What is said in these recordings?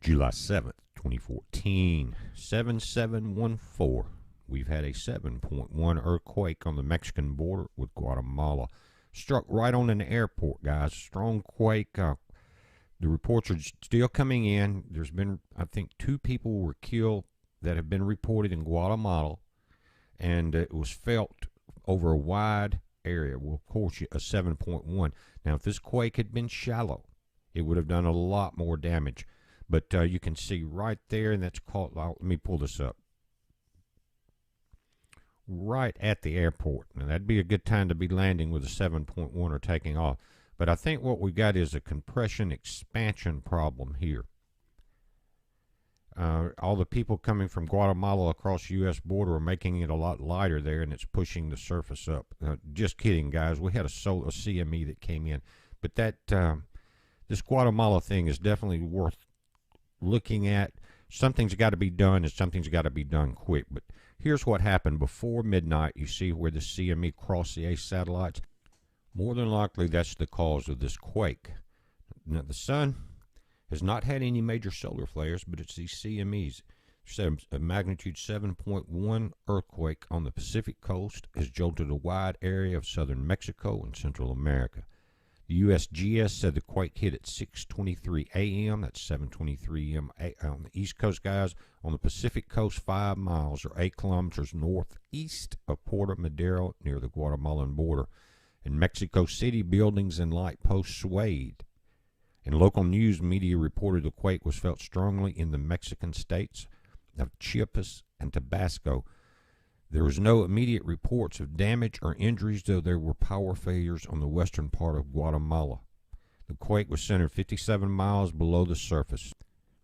July 7th, 2014, 7714. We've had a 7.1 earthquake on the Mexican border with Guatemala. Struck right on an airport, guys. Strong quake. The reports are still coming in. There's been, I think, 2 people were killed that have been reported in Guatemala, and it was felt over a wide area. Well, of course, a 7.1. Now, if this quake had been shallow, it would have done a lot more damage. But you can see right there, and that's called, let me pull this up, right at the airport. Now, that'd be a good time to be landing with a 7.1 or taking off. But I think what we got is a compression expansion problem here. All the people coming from Guatemala across the U.S. border are making it a lot lighter there, and it's pushing the surface up. Just kidding, guys. We had a CME that came in. But that this Guatemala thing is definitely worth looking at. Something's got to be done, and something's got to be done quick. But here's what happened before midnight. You see where the CME crossed the ACE satellites? More than likely, that's the cause of this quake. Now, the sun has not had any major solar flares, but it's these CMEs. A magnitude 7.1 earthquake on the Pacific coast has jolted a wide area of southern Mexico and Central America. The USGS said the quake hit at 6:23 a.m. That's 7:23 a.m. on the East Coast, guys. On the Pacific coast, 5 miles or 8 kilometers northeast of Puerto Madero near the Guatemalan border. In Mexico City, buildings and light posts swayed. And local news media reported the quake was felt strongly in the Mexican states of Chiapas and Tabasco. There was no immediate reports of damage or injuries, though there were power failures on the western part of Guatemala. The quake was centered 57 miles below the surface.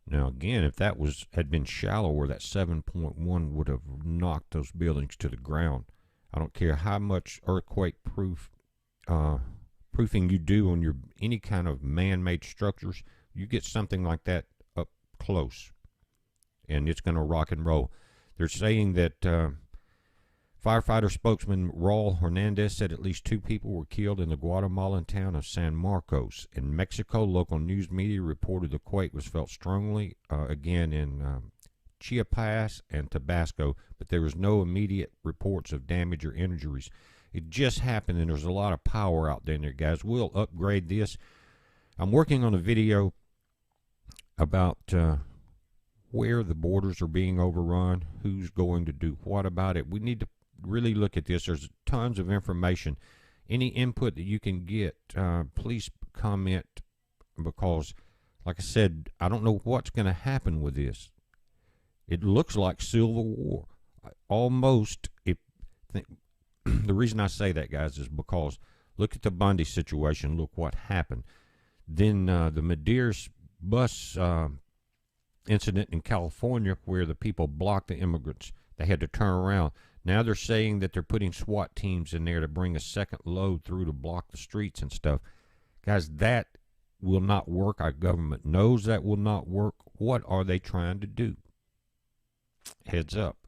Now, again, if that had been shallower, that 7.1 would have knocked those buildings to the ground. I don't care how much earthquake proofing you do on any kind of man-made structures, you get something like that up close, and it's going to rock and roll. They're saying that firefighter spokesman Raul Hernandez said at least 2 people were killed in the Guatemalan town of San Marcos. In Mexico, local news media reported the quake was felt strongly again in Chiapas and Tabasco, but there was no immediate reports of damage or injuries. It just happened, and there's a lot of power out there, guys. We'll upgrade this. I'm working on a video about where the borders are being overrun, who's going to do what about it. We need to really look at this. There's tons of information. Any input that you can get, please comment, because, like I said, I don't know what's going to happen with this. It looks like Civil War. Almost. The reason I say that, guys, is because look at the Bundy situation. Look what happened. Then the Medeiros bus incident in California, where the people blocked the immigrants. They had to turn around. Now they're saying that they're putting SWAT teams in there to bring a second load through to block the streets and stuff. Guys, that will not work. Our government knows that will not work. What are they trying to do? Heads up.